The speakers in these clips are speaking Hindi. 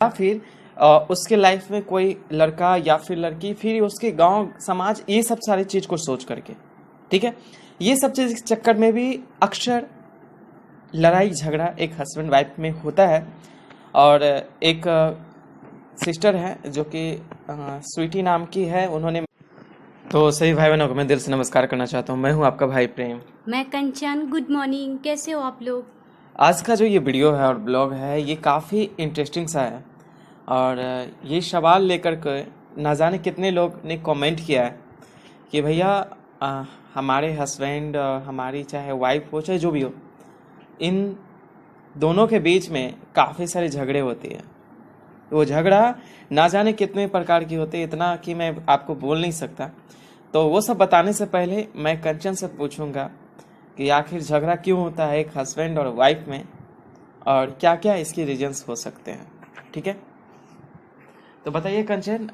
या फिर उसके लाइफ में कोई लड़का या फिर लड़की, फिर उसके गांव समाज, ये सब सारी चीज को सोच करके, ठीक है, ये सब चीज के चक्कर में भी अक्सर लड़ाई झगड़ा एक हस्बैंड वाइफ में होता है। और एक सिस्टर है जो कि स्वीटी नाम की है, उन्होंने तो सही भाई बहनों को मैं दिल से नमस्कार करना चाहता हूँ। मैं हूँ आपका भाई प्रेम। मैं कंचन। गुड मॉर्निंग, कैसे हो आप लोग? आज का जो ये वीडियो है और ब्लॉग है, ये काफ़ी इंटरेस्टिंग सा है। और ये सवाल लेकर के ना जाने कितने लोग ने कमेंट किया है कि भैया हमारे हस्बैंड, हमारी चाहे वाइफ हो चाहे जो भी हो, इन दोनों के बीच में काफ़ी सारे झगड़े होते हैं। वो झगड़ा ना जाने कितने प्रकार की होते हैं, इतना कि मैं आपको बोल नहीं सकता। तो वो सब बताने से पहले मैं कंचन से पूछूंगा कि आखिर झगड़ा क्यों होता है एक हस्बैंड और वाइफ में, और क्या क्या इसके रीजंस हो सकते हैं। ठीक है, तो बताइए कंचन,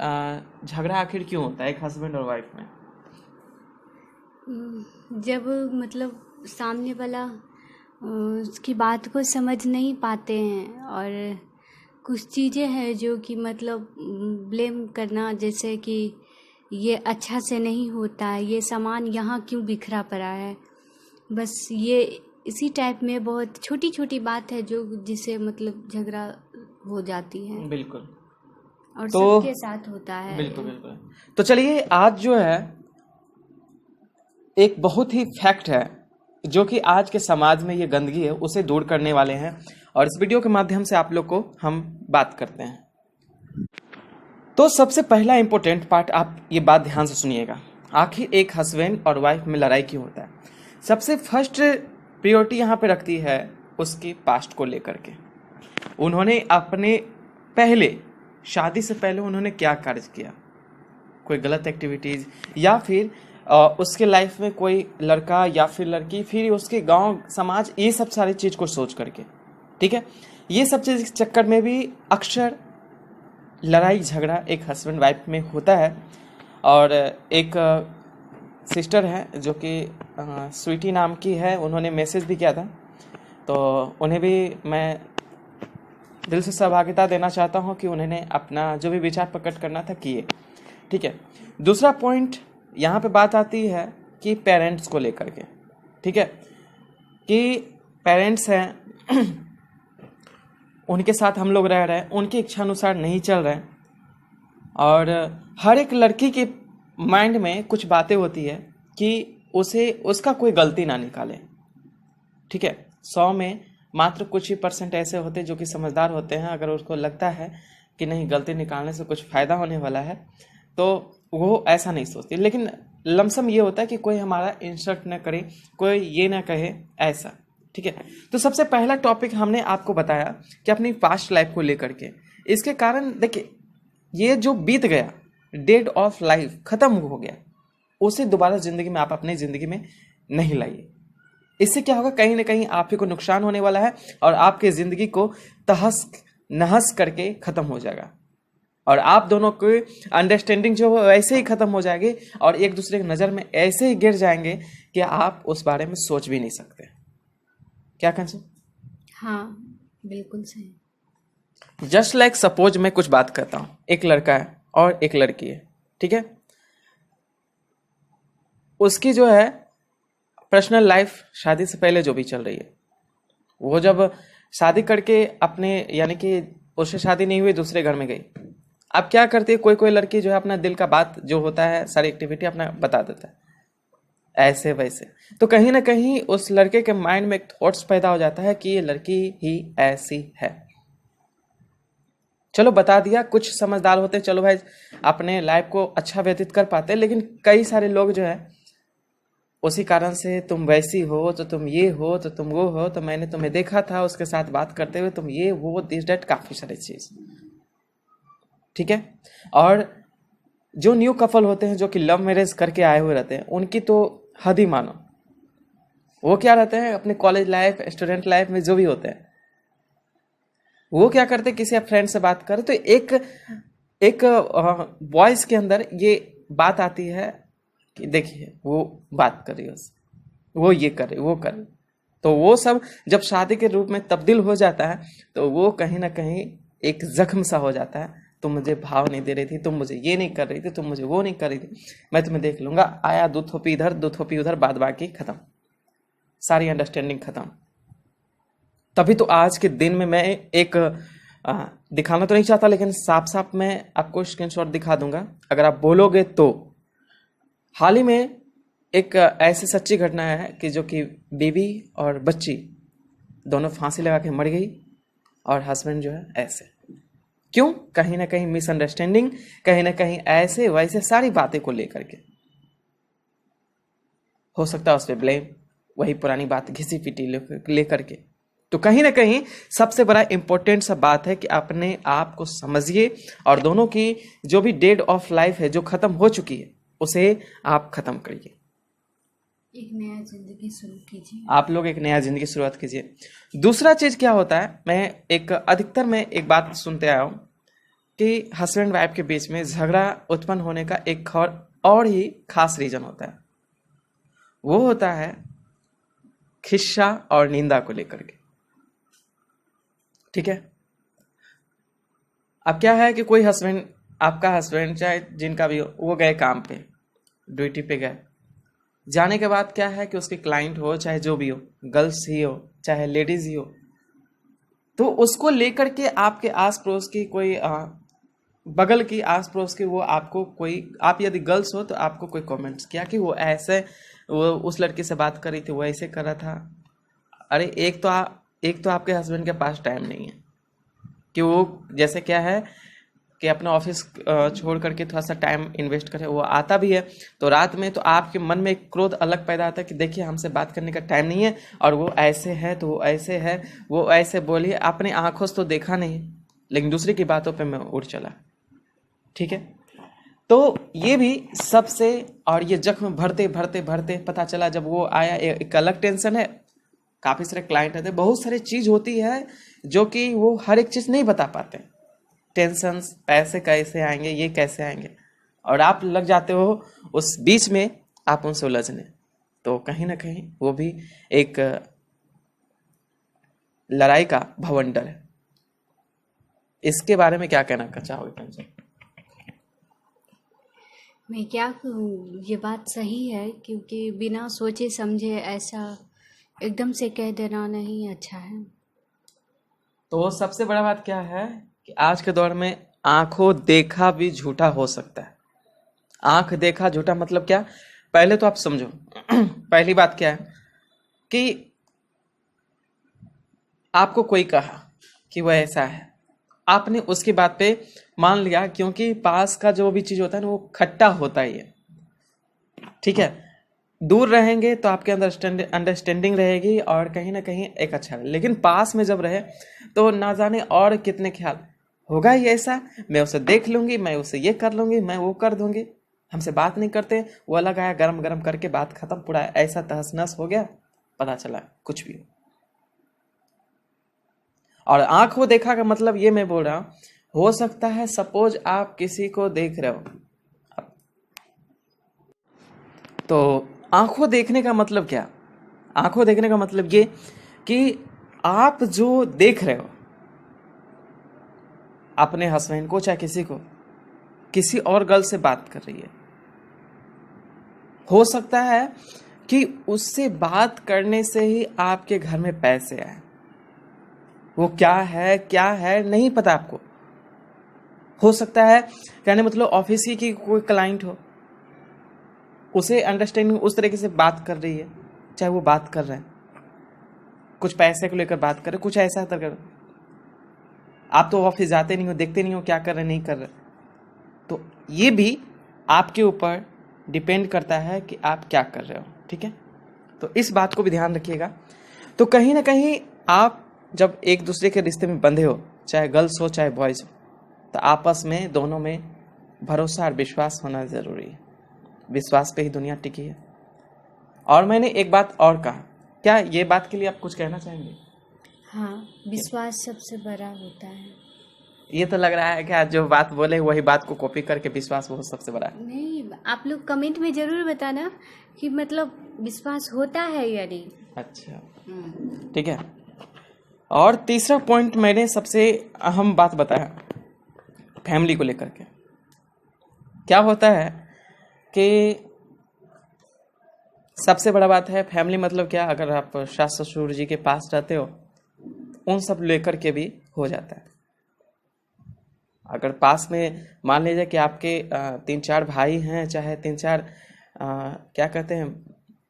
झगड़ा आखिर क्यों होता है एक हस्बैंड और वाइफ में? जब मतलब सामने वाला उसकी बात को समझ नहीं पाते हैं, और कुछ चीज़ें हैं जो कि मतलब ब्लेम करना, जैसे कि ये अच्छा से नहीं होता है, ये सामान यहाँ क्यों बिखरा पड़ा है, बस ये इसी टाइप में बहुत छोटी छोटी बात है जो जिससे मतलब झगड़ा हो जाती है। बिल्कुल। और तो सबके साथ होता है। बिल्कुल बिल्कुल। तो चलिए, आज जो है एक बहुत ही फैक्ट है जो कि आज के समाज में ये गंदगी है, उसे दूर करने वाले हैं, और इस वीडियो के माध्यम से आप लोग को हम बात करते हैं। तो सबसे पहला इंपॉर्टेंट पार्ट, आप ये बात ध्यान से सुनिएगा, आखिर एक हस्बैंड और वाइफ में लड़ाई क्यों होता है। सबसे फर्स्ट प्रायोरिटी यहाँ पे रखती है उसके पास्ट को लेकर के। उन्होंने अपने पहले शादी से पहले उन्होंने क्या कार्य किया, कोई गलत एक्टिविटीज, या फिर उसके लाइफ में कोई लड़का या फिर लड़की, फिर उसके गांव समाज, ये सब सारी चीज को सोच करके, ठीक है, ये सब चीज के चक्कर में भी अक्सर लड़ाई झगड़ा एक हस्बैंड वाइफ में होता है। और एक सिस्टर है जो कि स्वीटी नाम की है, उन्होंने मैसेज भी किया था, तो उन्हें भी मैं दिल से सहभागिता देना चाहता हूं कि उन्होंने अपना जो भी विचार प्रकट करना था किए। ठीक है, दूसरा पॉइंट यहाँ पे बात आती है कि पेरेंट्स को लेकर के, ठीक है, कि पेरेंट्स हैं उनके साथ हम लोग रह रहे हैं, उनकी इच्छा अनुसार नहीं चल रहे हैं, और हर एक लड़की के माइंड में कुछ बातें होती है कि उसे उसका कोई गलती ना निकाले। ठीक है, 100 में मात्र कुछ ही % ऐसे होते हैं जो कि समझदार होते हैं। अगर उसको लगता है कि नहीं, गलती निकालने से कुछ फायदा होने वाला है, तो वो ऐसा नहीं सोचती। लेकिन लमसम ये होता है कि कोई हमारा इंसल्ट न करे, कोई ये ना कहे, ऐसा। ठीक है, तो सबसे पहला टॉपिक हमने आपको बताया कि अपनी पास्ट लाइफ को लेकर के, इसके कारण देखिए, ये जो बीत गया, डेड ऑफ लाइफ, खत्म हो गया, उसे दोबारा जिंदगी में आप अपनी जिंदगी में नहीं लाइए। इससे क्या होगा, कहीं ना कहीं आप ही को नुकसान होने वाला है, और आपके जिंदगी को तहस नहस करके खत्म हो जाएगा, और आप दोनों की अंडरस्टैंडिंग जो है ऐसे ही खत्म हो जाएगी, और एक दूसरे की नज़र में ऐसे ही गिर जाएंगे कि आप उस बारे में सोच भी नहीं सकते। क्या कंचन? हाँ, बिल्कुल सही। जस्ट लाइक सपोज मैं कुछ बात करता हूँ, एक लड़का है और एक लड़की है, ठीक है, उसकी जो है पर्सनल लाइफ शादी से पहले जो भी चल रही है, वो जब शादी करके अपने, यानी कि उससे शादी नहीं हुई, दूसरे घर में गई, अब क्या करती है, कोई कोई लड़की जो है अपना दिल का बात जो होता है, सारी एक्टिविटी अपना बता देता है, ऐसे वैसे। तो कहीं ना कहीं उस लड़के के माइंड में एक थॉट्स पैदा हो जाता है कि ये लड़की ही ऐसी है। चलो बता दिया, कुछ समझदार होते चलो भाई अपने लाइफ को अच्छा व्यतीत कर पाते, लेकिन कई सारे लोग जो है उसी कारण से, तुम वैसी हो तो तुम ये हो तो तुम वो हो, तो मैंने तुम्हें देखा था उसके साथ बात करते हुए, तुम ये वो दिस डेट, काफी सारी चीज। ठीक है, और जो न्यू कपल होते हैं जो कि लव मैरिज करके आए हुए रहते हैं, उनकी तो हद ही मानो। वो क्या रहते हैं, अपने कॉलेज लाइफ, स्टूडेंट लाइफ में जो भी होते हैं, वो क्या करते हैं, किसी फ्रेंड से बात करे तो एक एक वॉइस के अंदर ये बात आती है कि देखिए वो बात कर रही है उससे, वो ये कर रही, वो कर रही। तो वो सब जब शादी के रूप में तब्दील हो जाता है, तो वो कहीं ना कहीं एक जख्म सा हो जाता है। तुम मुझे भाव नहीं दे रही थी, तुम मुझे ये नहीं कर रही थी, तुम मुझे वो नहीं कर रही थी, मैं तुम्हें देख लूंगा, आया दो थोपी इधर दो थोपी उधर, बाद बाकी खत्म, सारी अंडरस्टैंडिंग खत्म। तभी तो आज के दिन में मैं एक दिखाना तो नहीं चाहता, लेकिन साफ साफ मैं आपको स्क्रीनशॉट दिखा दूंगा अगर आप बोलोगे तो। हाल ही में एक ऐसी सच्ची घटना है कि जो कि बीवी और बच्ची दोनों फांसी लगा के मर गई, और हस्बैंड जो है ऐसे। क्यों? कहीं ना कहीं मिसअंडरस्टैंडिंग, कहीं ना कहीं ऐसे वैसे सारी बातें को लेकर के। हो सकता है उस पर ब्लेम, वही पुरानी बात घिसी पिटी लेकर के। तो कहीं ना कहीं सबसे बड़ा इंपॉर्टेंट सा बात है कि अपने आप को समझिए, और दोनों की जो भी डेड ऑफ लाइफ है जो खत्म हो चुकी है उसे आप खत्म करिए, एक नया जिंदगी शुरू कीजिए। आप लोग एक नया जिंदगी शुरुआत कीजिए। दूसरा चीज क्या होता है, मैं एक बात सुनते आया हूं कि हस्बैंड वाइफ के बीच में झगड़ा उत्पन्न होने का एक और ही खास रीजन होता है। वो होता है खिस्सा और निंदा को लेकर के। ठीक है, अब क्या है कि कोई हस्बैंड, आपका हस्बैंड चाहे जिनका भी हो, वो गए काम पे, ड्यूटी पे गए, जाने के बाद क्या है कि उसके क्लाइंट हो चाहे जो भी हो, गर्ल्स ही हो चाहे लेडीज ही हो, तो उसको लेकर के आपके आस पड़ोस की कोई बगल की आस पड़ोस की वो आपको कोई, आप यदि गर्ल्स हो तो आपको कोई कमेंट्स किया कि वो ऐसे, वो उस लड़की से बात कर रही थी, वो ऐसे कर रहा था। अरे एक तो आपके हस्बैंड के पास टाइम नहीं है कि वो, जैसे क्या है कि अपना ऑफिस छोड़ करके थोड़ा सा टाइम इन्वेस्ट करे, वो आता भी है तो रात में, तो आपके मन में एक क्रोध अलग पैदा आता है कि देखिए हमसे बात करने का टाइम नहीं है, और वो ऐसे है तो वो ऐसे है, वो ऐसे बोली, अपने आंखों से तो देखा नहीं लेकिन दूसरे की बातों पे मैं उड़ चला। ठीक है, तो ये भी सबसे, और ये जख्म भरते भरते भरते पता चला जब वो आया, एक अलग टेंशन है, काफी सारे क्लाइंट रहते, बहुत सारी चीज होती है जो कि वो हर एक चीज नहीं बता पाते, टेंशन्स, पैसे कैसे आएंगे, ये कैसे आएंगे, और आप लग जाते हो उस बीच में, आप उनसे उलझने। तो कहीं ना कहीं वो भी एक लड़ाई का भवंडर है। इसके बारे में क्या कहना चाहोगे पंचम? मैं क्या कहूँ, ये बात सही है, क्योंकि बिना सोचे समझे ऐसा एकदम से कह देना नहीं अच्छा है। तो सबसे बड़ा बात क्या है कि आज के दौर में आंखों देखा भी झूठा हो सकता है। आंख देखा झूठा मतलब क्या? पहले तो आप समझो पहली बात क्या है कि आपको कोई कहा कि वह ऐसा है, आपने उसकी बात पे मान लिया, क्योंकि पास का जो भी चीज होता है ना वो खट्टा होता ही है। ठीक है, दूर रहेंगे तो आपके अंडरस्टैंडिंग रहेगी और कहीं ना कहीं एक अच्छा है, लेकिन पास में जब रहे तो ना जाने और कितने ख्याल होगा ही ऐसा, मैं उसे देख लूंगी, मैं उसे ये कर लूंगी, मैं वो कर दूंगी, हमसे बात नहीं करते, वो अलग आया गरम गरम करके बात खत्म, पूरा ऐसा तहस नहस हो गया, पता चला कुछ भी हो। और आंखों देखा का मतलब ये मैं बोल रहा हूं, हो सकता है सपोज आप किसी को देख रहे हो, तो आंखों देखने का मतलब क्या? आंखों देखने का मतलब ये कि आप जो देख रहे हो अपने हस्बैंड को, चाहे किसी को, किसी और गर्ल से बात कर रही है, हो सकता है कि उससे बात करने से ही आपके घर में पैसे आए। वो क्या है नहीं पता आपको। हो सकता है, कहने मतलब ऑफिस ही की कोई क्लाइंट हो, उसे अंडरस्टैंडिंग उस तरीके से बात कर रही है, चाहे वो बात कर रहे हैं कुछ पैसे को लेकर बात कर रहे, कुछ ऐसा कर, आप तो ऑफिस जाते नहीं हो, देखते नहीं हो क्या कर रहे नहीं कर रहे, तो ये भी आपके ऊपर डिपेंड करता है कि आप क्या कर रहे हो। ठीक है, तो इस बात को भी ध्यान रखिएगा। तो कहीं ना कहीं आप जब एक दूसरे के रिश्ते में बंधे हो, चाहे गर्ल्स हो चाहे बॉयज हो, तो आपस में दोनों में भरोसा और विश्वास होना जरूरी है। विश्वास पे ही दुनिया टिकी है। और मैंने एक बात और कहा, क्या ये बात के लिए आप कुछ कहना चाहेंगे? हाँ, विश्वास सबसे बड़ा होता है। ये तो लग रहा है कि जो बात बोले वही बात को कॉपी करके विश्वास वो सबसे बड़ा है। नहीं, आप लोग कमेंट में जरूर बताना कि मतलब विश्वास होता है या नहीं। अच्छा, ठीक है। और तीसरा पॉइंट मैंने सबसे अहम बात बताया फैमिली को लेकर के। क्या होता है कि सबसे बड़ा बात है फैमिली मतलब क्या, अगर आप सास ससुर जी के पास रहते हो उन सब लेकर के भी हो जाता है। अगर पास में मान लीजिए कि आपके 3-4 भाई हैं, चाहे 3-4 क्या कहते हैं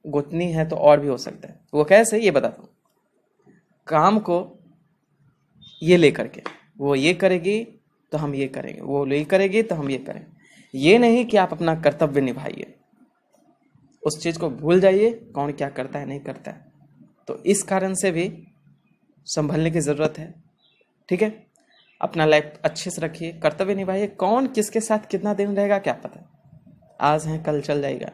गोतनी है, तो और भी हो सकता है। वो कैसे, ये बताता हूँ। काम को ये लेकर के, वो ये करेगी तो हम ये करेंगे, वो ये करेगी तो हम ये करेंगे। ये नहीं कि आप अपना कर्तव्य निभाइए, उस चीज़ को भूल जाइए कौन क्या करता है नहीं करता है। तो इस कारण से भी संभलने की ज़रूरत है। ठीक है, अपना लाइफ अच्छे से रखिए, कर्तव्य निभाइए। कौन किसके साथ कितना दिन रहेगा क्या पता, आज है कल चल जाएगा।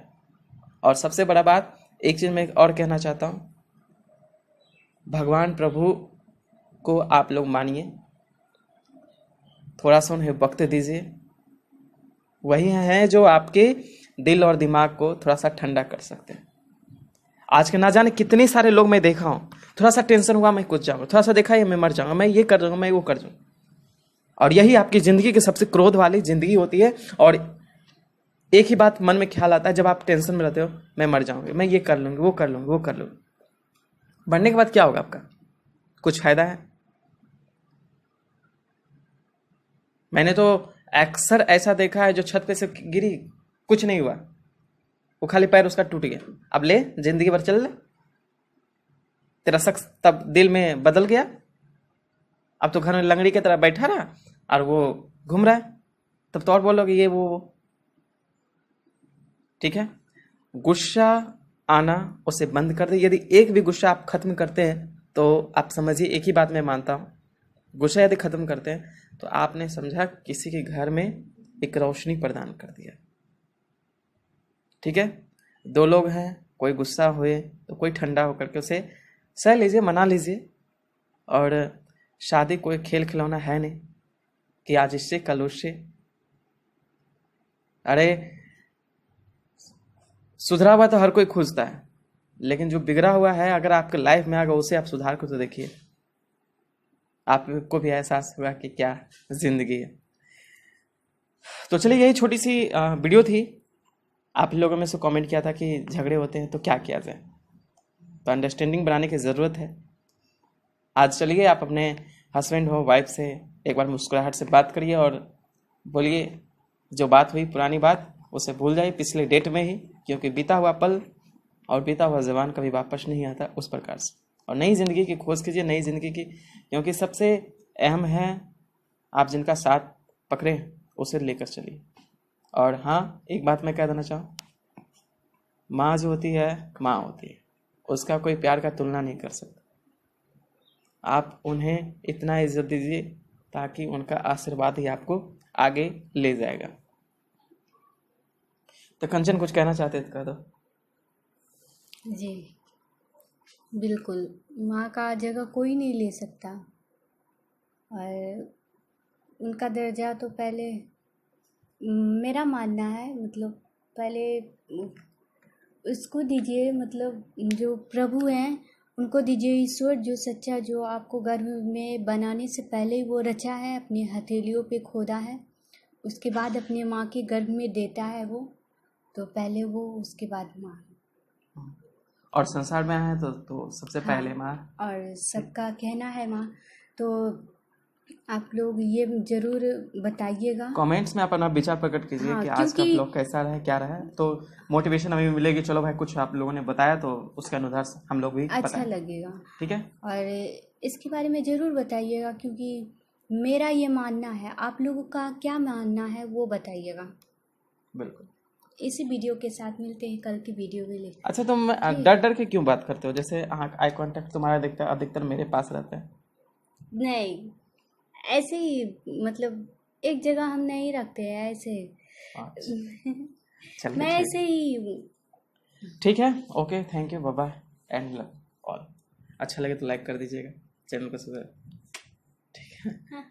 और सबसे बड़ा बात, एक चीज़ मैं और कहना चाहता हूँ, भगवान प्रभु को आप लोग मानिए, थोड़ा सा उन्हें वक्त दीजिए। वही हैं जो आपके दिल और दिमाग को थोड़ा सा ठंडा कर सकते हैं। आज के ना जाने कितने सारे लोग मैं देखा हूँ, थोड़ा सा टेंशन हुआ मैं कुछ जाऊँगा, थोड़ा सा देखा ये मैं मर जाऊँगा, मैं ये कर दूँगा, मैं वो कर दूँगा। और यही आपकी ज़िंदगी की सबसे क्रोध वाली ज़िंदगी होती है। और एक ही बात मन में ख्याल आता है जब आप टेंशन में रहते हो, मैं मर जाऊँगी, मैं ये कर लूँगी, वो कर लूँगी, वो कर लूँगी। मरने के बाद क्या होगा आपका, कुछ फायदा है? मैंने तो अक्सर ऐसा देखा है जो छत पे से गिरी, कुछ नहीं हुआ, वो खाली पैर उसका टूट गया। अब ले जिंदगी भर चल ले, तेरा शख्स तब दिल में बदल गया, अब तो घर में लंगड़ी की तरह बैठा रहा और वो घूम रहा है, तब तो और बोलोगे ये वो। ठीक है, गुस्सा आना उसे बंद कर दे। यदि एक भी गुस्सा आप खत्म करते हैं तो आप समझिए, एक ही बात मैं मानता हूँ, गुस्सा यदि खत्म करते हैं तो आपने समझा किसी के घर में एक रोशनी प्रदान कर दिया। ठीक है, 2 लोग हैं, कोई गुस्सा हुए तो कोई ठंडा होकर के उसे सह लीजिए, मना लीजिए। और शादी कोई खेल खिलौना है नहीं कि आज इससे कल उससे। अरे सुधरा हुआ तो हर कोई खोजता है, लेकिन जो बिगड़ा हुआ है अगर आपके लाइफ में आ गया, उसे आप सुधार को तो देखिए, आपको भी एहसास होगा कि क्या जिंदगी है। तो चलिए, यही छोटी सी वीडियो थी। आप लोगों में से कमेंट किया था कि झगड़े होते हैं तो क्या किया जाए, तो अंडरस्टैंडिंग बनाने की ज़रूरत है। आज चलिए आप अपने हस्बैंड हो वाइफ से एक बार मुस्कुराहट से बात करिए और बोलिए जो बात हुई पुरानी बात उसे भूल जाइए पिछले डेट में ही, क्योंकि बीता हुआ पल और बीता हुआ ज़बान कभी वापस नहीं आता, उस प्रकार से। और नई ज़िंदगी की खोज कीजिए, नई ज़िंदगी की, क्योंकि सबसे अहम है आप जिनका साथ पकड़े उसे लेकर चलिए। और हाँ, एक बात मैं कह देना चाहूँ, माँ जो होती है माँ होती है, उसका कोई प्यार का तुलना नहीं कर सकता। आप उन्हें इतना इज्जत दीजिए ताकि उनका आशीर्वाद ही आपको आगे ले जाएगा। तो कंचन कुछ कहना चाहते थे, कह दो। जी बिल्कुल, माँ का जगह कोई नहीं ले सकता, और उनका दर्जा तो पहले, मेरा मानना है, मतलब पहले उसको दीजिए, मतलब जो प्रभु हैं उनको दीजिए, ईश्वर जो सच्चा, जो आपको गर्भ में बनाने से पहले ही वो रचा है, अपनी हथेलियों पे खोदा है, उसके बाद अपने माँ के गर्भ में देता है वो, तो पहले वो उसके बाद माँ। और संसार में आए तो सबसे पहले हाँ, माँ। और सबका कहना है माँ। तो आप लोग ये जरूर बताइएगा, कमेंट्स में अपना विचार प्रकट कीजिए हाँ, कि आज का क्योंकि ब्लॉग कैसा रहा, क्या रहा। तो मोटिवेशन हमें मिलेगी, चलो भाई कुछ आप लोगों ने बताया तो उसके अनुसार हम लोग भी अच्छा बताएं। लगेगा। ठीक है, और इसके बारे में ज़रूर बताइएगा, क्योंकि मेरा ये मानना है, आप लोगों का क्या मानना है वो बताइएगा। बिल्कुल। इसी वीडियो के साथ मिलते हैं कल की वीडियो में लेकर। अच्छा, तुम ठीक। डर डर के क्यों बात करते हो? जैसे आई कांटेक्ट तुम्हारा अधिकतर मेरे पास रहता है। नहीं, ऐसे ही, मतलब एक जगह हम नहीं रखते हैं ऐसे। अच्छा, चलिए मैं ठीक ऐसे है, ही। ठीक है, okay, thank you, bye bye and love all. अच्छा लगे तो लाइक कर दीजिएगा, चैनल को सब्सक्राइब। ठीक है।